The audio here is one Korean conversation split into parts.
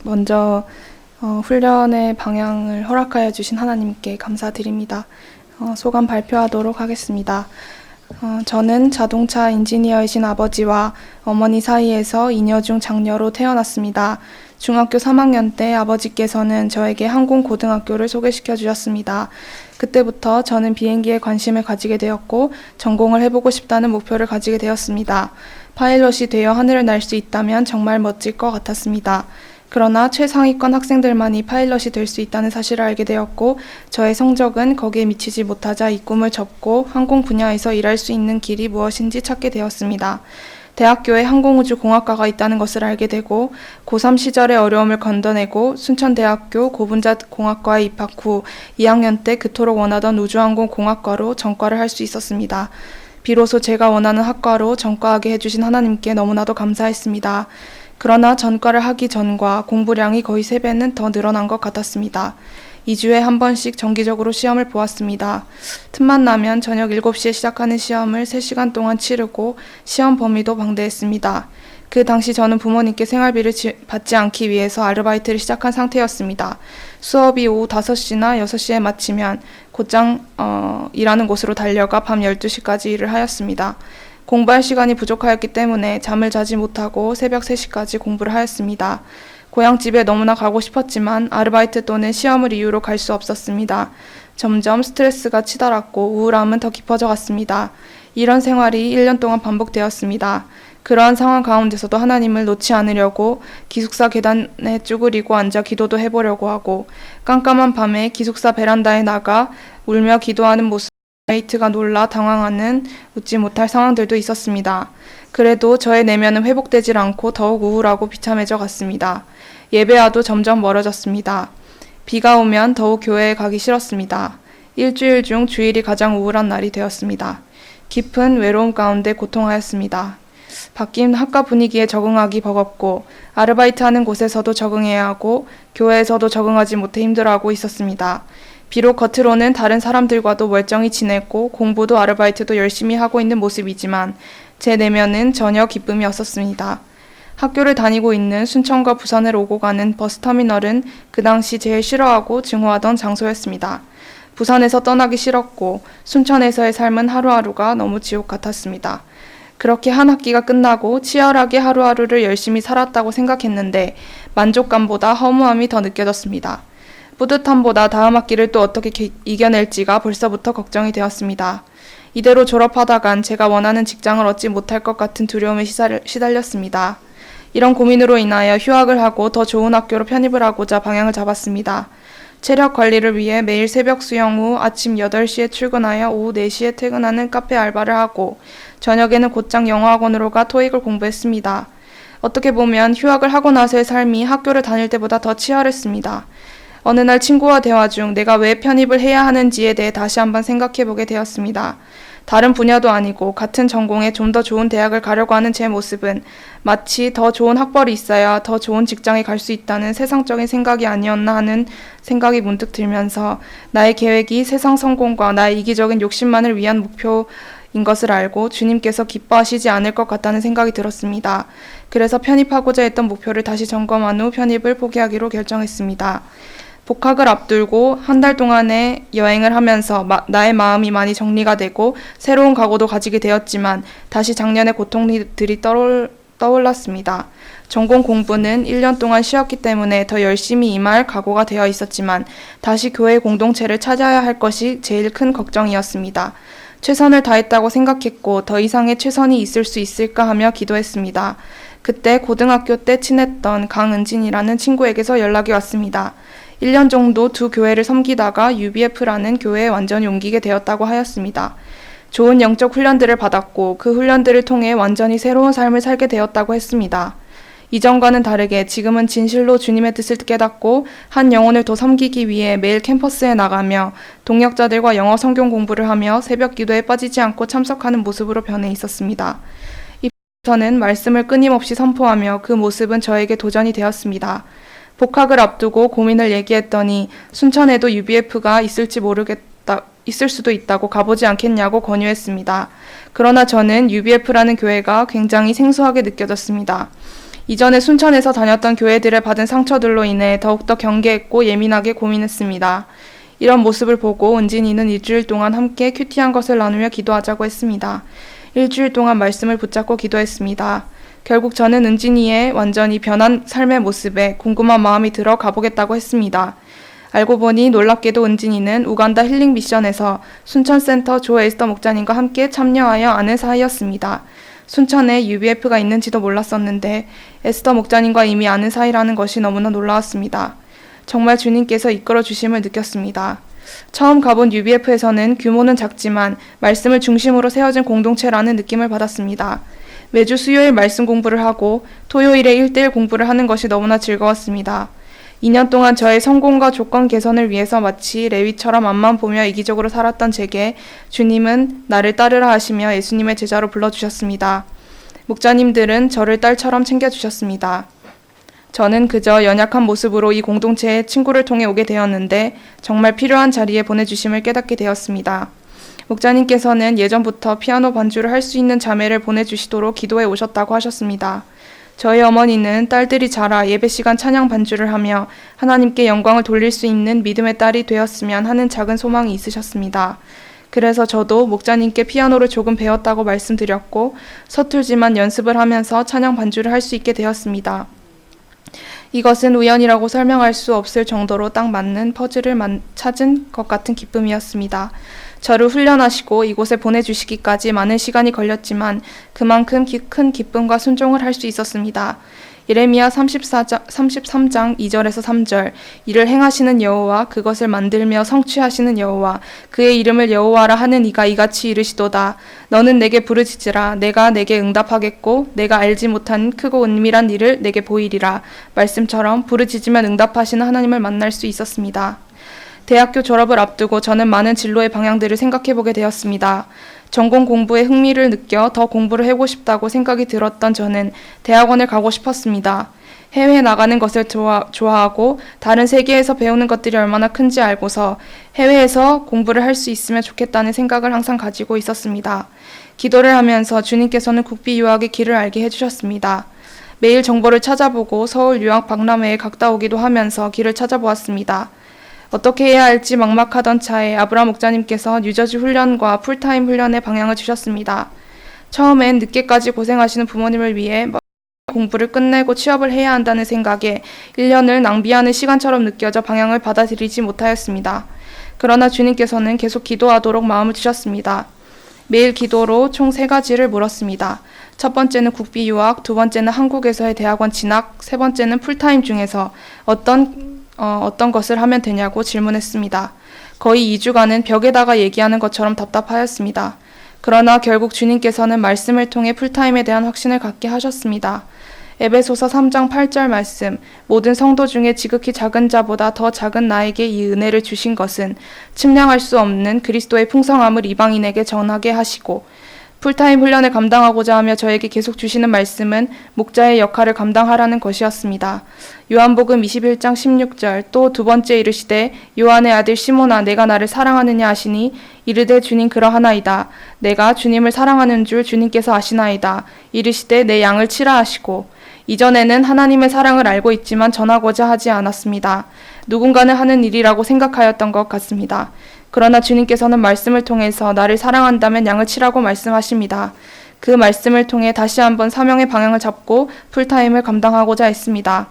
먼저 훈련의 방향을 허락하여 주신 하나님께 감사드립니다. 소감 발표하도록 하겠습니다. 저는 자동차 엔지니어이신 아버지와 어머니 사이에서 이녀 중 장녀로 태어났습니다. 중학교 3학년 때 아버지께서는 저에게 항공고등학교를 소개시켜 주셨습니다. 그때부터 저는 비행기에 관심을 가지게 되었고 전공을 해보고 싶다는 목표를 가지게 되었습니다. 파일럿이 되어 하늘을 날 수 있다면 정말 멋질 것 같았습니다. 그러나 최상위권 학생들만이 파일럿이 될 수 있다는 사실을 알게 되었고 저의 성적은 거기에 미치지 못하자 이 꿈을 접고 항공 분야에서 일할 수 있는 길이 무엇인지 찾게 되었습니다. 대학교에 항공우주공학과가 있다는 것을 알게 되고 고3 시절의 어려움을 건너내고 순천대학교 고분자공학과에 입학 후 2학년 때 그토록 원하던 우주항공공학과로 전과를 할 수 있었습니다. 비로소 제가 원하는 학과로 전과하게 해주신 하나님께 너무나도 감사했습니다. 그러나 전과를 하기 전과 공부량이 거의 3배는 더 늘어난 것 같았습니다. 2주에 한 번씩 정기적으로 시험을 보았습니다. 틈만 나면 저녁 7시에 시작하는 시험을 3시간 동안 치르고 시험 범위도 방대했습니다. 그 당시 저는 부모님께 생활비를 받지 않기 위해서 아르바이트를 시작한 상태였습니다. 수업이 오후 5시나 6시에 마치면 곧장 일하는 곳으로 달려가 밤 12시까지 일을 하였습니다. 공부할 시간이 부족하였기 때문에 잠을 자지 못하고 새벽 3시까지 공부를 하였습니다. 고향집에 너무나 가고 싶었지만 아르바이트 또는 시험을 이유로 갈 수 없었습니다. 점점 스트레스가 치달았고 우울함은 더 깊어져 갔습니다. 이런 생활이 1년 동안 반복되었습니다. 그러한 상황 가운데서도 하나님을 놓지 않으려고 기숙사 계단에 쭈그리고 앉아 기도도 해보려고 하고 깜깜한 밤에 기숙사 베란다에 나가 울며 기도하는 모습 메이트가 놀라 당황하는 웃지 못할 상황들도 있었습니다. 그래도 저의 내면은 회복되질 않고 더욱 우울하고 비참해져 갔습니다. 예배와도 점점 멀어졌습니다. 비가 오면 더욱 교회에 가기 싫었습니다. 일주일 중 주일이 가장 우울한 날이 되었습니다. 깊은 외로움 가운데 고통하였습니다. 바뀐 학과 분위기에 적응하기 버겁고 아르바이트하는 곳에서도 적응해야 하고 교회에서도 적응하지 못해 힘들어하고 있었습니다. 비록 겉으로는 다른 사람들과도 멀쩡히 지냈고 공부도 아르바이트도 열심히 하고 있는 모습이지만 제 내면은 전혀 기쁨이 없었습니다. 학교를 다니고 있는 순천과 부산을 오고 가는 버스터미널은 그 당시 제일 싫어하고 증오하던 장소였습니다. 부산에서 떠나기 싫었고 순천에서의 삶은 하루하루가 너무 지옥 같았습니다. 그렇게 한 학기가 끝나고 치열하게 하루하루를 열심히 살았다고 생각했는데 만족감보다 허무함이 더 느껴졌습니다. 뿌듯함보다 다음 학기를 또 어떻게 이겨낼지가 벌써부터 걱정이 되었습니다. 이대로 졸업하다간 제가 원하는 직장을 얻지 못할 것 같은 두려움에 시달렸습니다. 이런 고민으로 인하여 휴학을 하고 더 좋은 학교로 편입을 하고자 방향을 잡았습니다. 체력 관리를 위해 매일 새벽 수영 후 아침 8시에 출근하여 오후 4시에 퇴근하는 카페 알바를 하고 저녁에는 곧장 영어학원으로 가 토익을 공부했습니다. 어떻게 보면 휴학을 하고 나서의 삶이 학교를 다닐 때보다 더 치열했습니다. 어느 날 친구와 대화 중 내가 왜 편입을 해야 하는지에 대해 다시 한번 생각해보게 되었습니다. 다른 분야도 아니고 같은 전공에 좀 더 좋은 대학을 가려고 하는 제 모습은 마치 더 좋은 학벌이 있어야 더 좋은 직장에 갈 수 있다는 세상적인 생각이 아니었나 하는 생각이 문득 들면서 나의 계획이 세상 성공과 나의 이기적인 욕심만을 위한 목표인 것을 알고 주님께서 기뻐하시지 않을 것 같다는 생각이 들었습니다. 그래서 편입하고자 했던 목표를 다시 점검한 후 편입을 포기하기로 결정했습니다. 복학을 앞두고 한 달 동안의 여행을 하면서 나의 마음이 많이 정리가 되고 새로운 각오도 가지게 되었지만 다시 작년의 고통들이 떠올랐습니다. 전공 공부는 1년 동안 쉬었기 때문에 더 열심히 임할 각오가 되어 있었지만 다시 교회 공동체를 찾아야 할 것이 제일 큰 걱정이었습니다. 최선을 다했다고 생각했고 더 이상의 최선이 있을 수 있을까 하며 기도했습니다. 그때 고등학교 때 친했던 강은진이라는 친구에게서 연락이 왔습니다. 1년 정도 두 교회를 섬기다가 UBF라는 교회에 완전히 옮기게 되었다고 하였습니다. 좋은 영적 훈련들을 받았고 그 훈련들을 통해 완전히 새로운 삶을 살게 되었다고 했습니다. 이전과는 다르게 지금은 진실로 주님의 뜻을 깨닫고 한 영혼을 더 섬기기 위해 매일 캠퍼스에 나가며 동역자들과 영어 성경 공부를 하며 새벽 기도에 빠지지 않고 참석하는 모습으로 변해 있었습니다. 저는 말씀을 끊임없이 선포하며 그 모습은 저에게 도전이 되었습니다. 복학을 앞두고 고민을 얘기했더니 순천에도 UBF가 있을 수도 있다고 가보지 않겠냐고 권유했습니다. 그러나 저는 UBF라는 교회가 굉장히 생소하게 느껴졌습니다. 이전에 순천에서 다녔던 교회들에 받은 상처들로 인해 더욱더 경계했고 예민하게 고민했습니다. 이런 모습을 보고 은진이는 일주일 동안 함께 큐티한 것을 나누며 기도하자고 했습니다. 일주일 동안 말씀을 붙잡고 기도했습니다. 결국 저는 은진이의 완전히 변한 삶의 모습에 궁금한 마음이 들어 가보겠다고 했습니다. 알고 보니 놀랍게도 은진이는 우간다 힐링 미션에서 순천센터 조 에스더 목자님과 함께 참여하여 아는 사이였습니다. 순천에 UBF가 있는지도 몰랐었는데 에스더 목자님과 이미 아는 사이라는 것이 너무나 놀라웠습니다. 정말 주님께서 이끌어 주심을 느꼈습니다. 처음 가본 UBF에서는 규모는 작지만 말씀을 중심으로 세워진 공동체라는 느낌을 받았습니다. 매주 수요일 말씀 공부를 하고 토요일에 1대1 공부를 하는 것이 너무나 즐거웠습니다. 2년 동안 저의 성공과 조건 개선을 위해서 마치 레위처럼 앞만 보며 이기적으로 살았던 제게 주님은 나를 따르라 하시며 예수님의 제자로 불러주셨습니다. 목자님들은 저를 딸처럼 챙겨주셨습니다. 저는 그저 연약한 모습으로 이 공동체에 친구를 통해 오게 되었는데 정말 필요한 자리에 보내주심을 깨닫게 되었습니다. 목자님께서는 예전부터 피아노 반주를 할 수 있는 자매를 보내주시도록 기도해 오셨다고 하셨습니다. 저희 어머니는 딸들이 자라 예배 시간 찬양 반주를 하며 하나님께 영광을 돌릴 수 있는 믿음의 딸이 되었으면 하는 작은 소망이 있으셨습니다. 그래서 저도 목자님께 피아노를 조금 배웠다고 말씀드렸고 서툴지만 연습을 하면서 찬양 반주를 할 수 있게 되었습니다. 이것은 우연이라고 설명할 수 없을 정도로 딱 맞는 퍼즐을 찾은 것 같은 기쁨이었습니다. 저를 훈련하시고 이곳에 보내주시기까지 많은 시간이 걸렸지만 그만큼 큰 기쁨과 순종을 할 수 있었습니다. 예레미야 33장 2절에서 3절 이를 행하시는 여호와 그것을 만들며 성취하시는 여호와 그의 이름을 여호와라 하는 이가 이같이 이르시도다. 너는 내게 부르짖으라. 내가 내게 응답하겠고 내가 알지 못한 크고 은밀한 일을 내게 보이리라. 말씀처럼 부르짖으면 응답하시는 하나님을 만날 수 있었습니다. 대학교 졸업을 앞두고 저는 많은 진로의 방향들을 생각해보게 되었습니다. 전공 공부에 흥미를 느껴 더 공부를 해보고 싶다고 생각이 들었던 저는 대학원을 가고 싶었습니다. 해외에 나가는 것을 좋아하고 다른 세계에서 배우는 것들이 얼마나 큰지 알고서 해외에서 공부를 할 수 있으면 좋겠다는 생각을 항상 가지고 있었습니다. 기도를 하면서 주님께서는 국비 유학의 길을 알게 해주셨습니다. 매일 정보를 찾아보고 서울 유학 박람회에 갔다 오기도 하면서 길을 찾아보았습니다. 어떻게 해야 할지 막막하던 차에 아브라함 목자님께서 뉴저지 훈련과 풀타임 훈련의 방향을 주셨습니다. 처음엔 늦게까지 고생하시는 부모님을 위해 공부를 끝내고 취업을 해야 한다는 생각에 1년을 낭비하는 시간처럼 느껴져 방향을 받아들이지 못하였습니다. 그러나 주님께서는 계속 기도하도록 마음을 주셨습니다. 매일 기도로 총 3가지를 물었습니다. 첫 번째는 국비 유학, 두 번째는 한국에서의 대학원 진학, 세 번째는 풀타임 중에서 어떤 것을 하면 되냐고 질문했습니다. 거의 2주간은 벽에다가 얘기하는 것처럼 답답하였습니다. 그러나 결국 주님께서는 말씀을 통해 풀타임에 대한 확신을 갖게 하셨습니다. 에베소서 3장 8절 말씀, 모든 성도 중에 지극히 작은 자보다 더 작은 나에게 이 은혜를 주신 것은 측량할 수 없는 그리스도의 풍성함을 이방인에게 전하게 하시고, 풀타임 훈련을 감당하고자 하며 저에게 계속 주시는 말씀은 목자의 역할을 감당하라는 것이었습니다. 요한복음 21장 16절 또 두 번째 이르시되 요한의 아들 시몬아 내가 나를 사랑하느냐 하시니 이르되 주님 그러하나이다. 내가 주님을 사랑하는 줄 주님께서 아시나이다. 이르시되 내 양을 치라 하시고 이전에는 하나님의 사랑을 알고 있지만 전하고자 하지 않았습니다. 누군가는 하는 일이라고 생각하였던 것 같습니다. 그러나 주님께서는 말씀을 통해서 나를 사랑한다면 양을 치라고 말씀하십니다. 그 말씀을 통해 다시 한번 사명의 방향을 잡고 풀타임을 감당하고자 했습니다.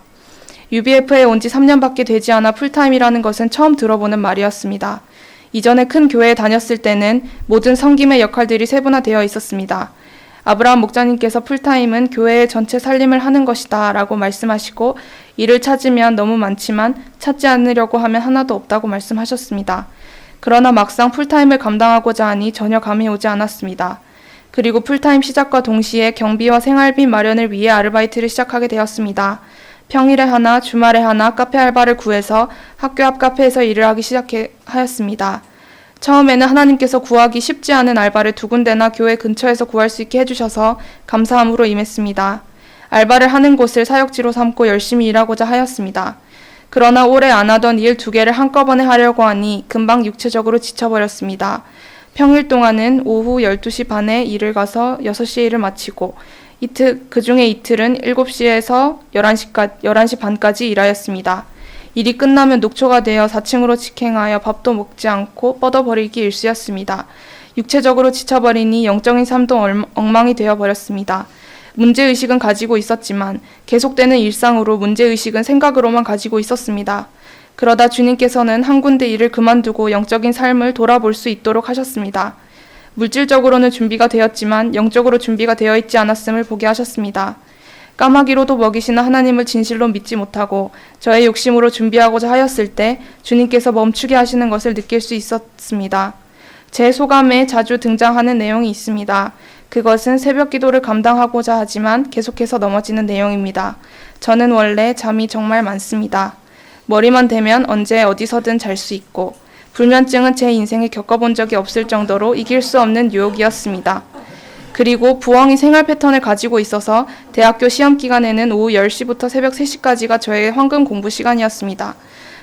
UBF에 온 지 3년밖에 되지 않아 풀타임이라는 것은 처음 들어보는 말이었습니다. 이전에 큰 교회에 다녔을 때는 모든 섬김의 역할들이 세분화되어 있었습니다. 아브라함 목자님께서 풀타임은 교회의 전체 살림을 하는 것이다 라고 말씀하시고 이를 찾으면 너무 많지만 찾지 않으려고 하면 하나도 없다고 말씀하셨습니다. 그러나 막상 풀타임을 감당하고자 하니 전혀 감이 오지 않았습니다. 그리고 풀타임 시작과 동시에 경비와 생활비 마련을 위해 아르바이트를 시작하게 되었습니다. 평일에 하나, 주말에 하나 카페 알바를 구해서 학교 앞 카페에서 일을 하기 시작하였습니다. 처음에는 하나님께서 구하기 쉽지 않은 알바를 2군데나 교회 근처에서 구할 수 있게 해주셔서 감사함으로 임했습니다. 알바를 하는 곳을 사역지로 삼고 열심히 일하고자 하였습니다. 그러나 오래 안 하던 일 2개를 한꺼번에 하려고 하니 금방 육체적으로 지쳐버렸습니다. 평일 동안은 오후 12시 반에 일을 가서 6시에 일을 마치고 그중에 이틀은 7시에서 11시 반까지 일하였습니다. 일이 끝나면 녹초가 되어 4층으로 직행하여 밥도 먹지 않고 뻗어버리기 일쑤였습니다. 육체적으로 지쳐버리니 영적인 삶도 엉망이 되어버렸습니다. 문제의식은 가지고 있었지만 계속되는 일상으로 문제의식은 생각으로만 가지고 있었습니다. 그러다 주님께서는 한 군데 일을 그만두고 영적인 삶을 돌아볼 수 있도록 하셨습니다. 물질적으로는 준비가 되었지만 영적으로 준비가 되어 있지 않았음을 보게 하셨습니다. 까마귀로도 먹이시는 하나님을 진실로 믿지 못하고 저의 욕심으로 준비하고자 하였을 때 주님께서 멈추게 하시는 것을 느낄 수 있었습니다. 제 소감에 자주 등장하는 내용이 있습니다. 그것은 새벽 기도를 감당하고자 하지만 계속해서 넘어지는 내용입니다. 저는 원래 잠이 정말 많습니다. 머리만 대면 언제 어디서든 잘 수 있고 불면증은 제 인생에 겪어본 적이 없을 정도로 이길 수 없는 유혹이었습니다. 그리고 부엉이 생활 패턴을 가지고 있어서 대학교 시험 기간에는 오후 10시부터 새벽 3시까지가 저의 황금 공부 시간이었습니다.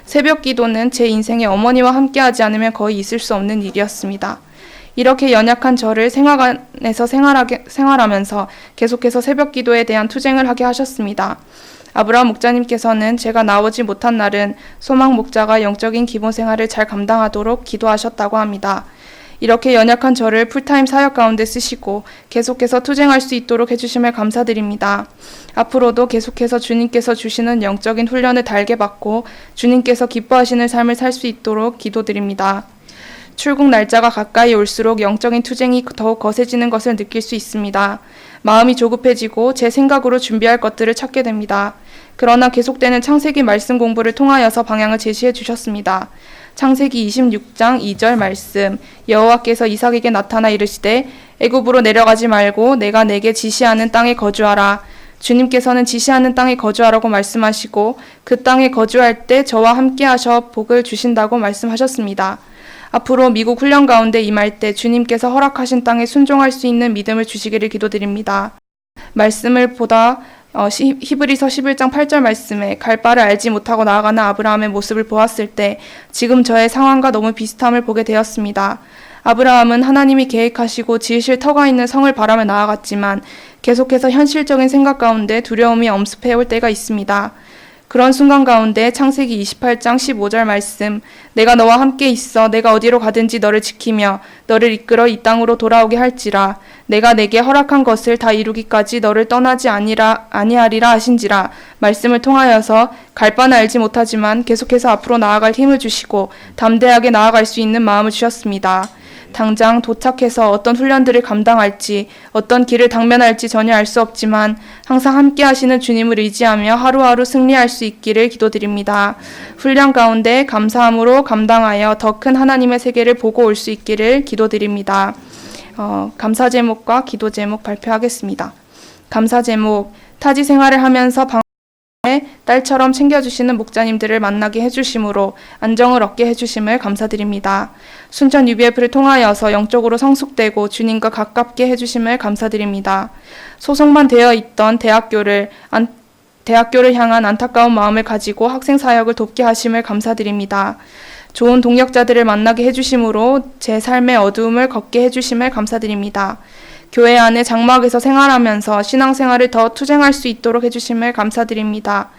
새벽 기도는 제 인생에 어머니와 함께하지 않으면 거의 있을 수 없는 일이었습니다. 이렇게 연약한 저를 생활관에서 생활하면서 계속해서 새벽 기도에 대한 투쟁을 하게 하셨습니다. 아브라함 목자님께서는 제가 나오지 못한 날은 소망 목자가 영적인 기본 생활을 잘 감당하도록 기도하셨다고 합니다. 이렇게 연약한 저를 풀타임 사역 가운데 쓰시고 계속해서 투쟁할 수 있도록 해주심을 감사드립니다. 앞으로도 계속해서 주님께서 주시는 영적인 훈련을 달게 받고 주님께서 기뻐하시는 삶을 살 수 있도록 기도드립니다. 출국 날짜가 가까이 올수록 영적인 투쟁이 더욱 거세지는 것을 느낄 수 있습니다. 마음이 조급해지고 제 생각으로 준비할 것들을 찾게 됩니다. 그러나 계속되는 창세기 말씀 공부를 통하여서 방향을 제시해 주셨습니다. 창세기 26장 2절 말씀, 여호와께서 이삭에게 나타나 이르시되 애굽으로 내려가지 말고 내가 내게 지시하는 땅에 거주하라. 주님께서는 지시하는 땅에 거주하라고 말씀하시고 그 땅에 거주할 때 저와 함께 하셔 복을 주신다고 말씀하셨습니다. 앞으로 미국 훈련 가운데 임할 때 주님께서 허락하신 땅에 순종할 수 있는 믿음을 주시기를 기도드립니다. 말씀을 보다 히브리서 11장 8절 말씀에 갈 바를 알지 못하고 나아가는 아브라함의 모습을 보았을 때 지금 저의 상황과 너무 비슷함을 보게 되었습니다. 아브라함은 하나님이 계획하시고 지으실 터가 있는 성을 바라며 나아갔지만 계속해서 현실적인 생각 가운데 두려움이 엄습해올 때가 있습니다. 그런 순간 가운데 창세기 28장 15절 말씀, 내가 너와 함께 있어 내가 어디로 가든지 너를 지키며 너를 이끌어 이 땅으로 돌아오게 할지라. 내가 내게 허락한 것을 다 이루기까지 너를 떠나지 아니하리라 하신지라. 말씀을 통하여서 갈 바는 알지 못하지만 계속해서 앞으로 나아갈 힘을 주시고 담대하게 나아갈 수 있는 마음을 주셨습니다. 당장 도착해서 어떤 훈련들을 감당할지 어떤 길을 당면할지 전혀 알 수 없지만 항상 함께 하시는 주님을 의지하며 하루하루 승리할 수 있기를 기도드립니다. 훈련 가운데 감사함으로 감당하여 더 큰 하나님의 세계를 보고 올 수 있기를 기도드립니다. 감사 제목과 기도 제목 발표하겠습니다. 감사 제목, 타지 생활을 하면서 딸처럼 챙겨주시는 목자님들을 만나게 해주심으로 안정을 얻게 해주심을 감사드립니다. 순천 UBF를 통하여서 영적으로 성숙되고 주님과 가깝게 해주심을 감사드립니다. 소속만 되어 있던 대학교를 향한 안타까운 마음을 가지고 학생 사역을 돕게 하심을 감사드립니다. 좋은 동역자들을 만나게 해주심으로 제 삶의 어두움을 걷게 해주심을 감사드립니다. 교회 안에 장막에서 생활하면서 신앙생활을 더 투쟁할 수 있도록 해주심을 감사드립니다.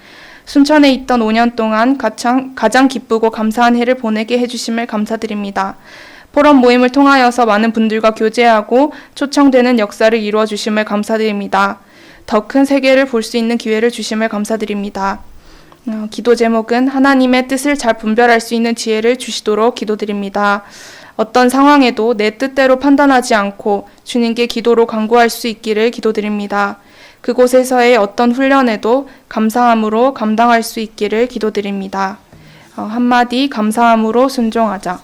순천에 있던 5년 동안 가장 기쁘고 감사한 해를 보내게 해주심을 감사드립니다. 포럼 모임을 통하여서 많은 분들과 교제하고 초청되는 역사를 이루어 주심을 감사드립니다. 더 큰 세계를 볼 수 있는 기회를 주심을 감사드립니다. 기도 제목은 하나님의 뜻을 잘 분별할 수 있는 지혜를 주시도록 기도드립니다. 어떤 상황에도 내 뜻대로 판단하지 않고 주님께 기도로 간구할 수 있기를 기도드립니다. 그곳에서의 어떤 훈련에도 감사함으로 감당할 수 있기를 기도드립니다. 한마디 감사함으로 순종하자.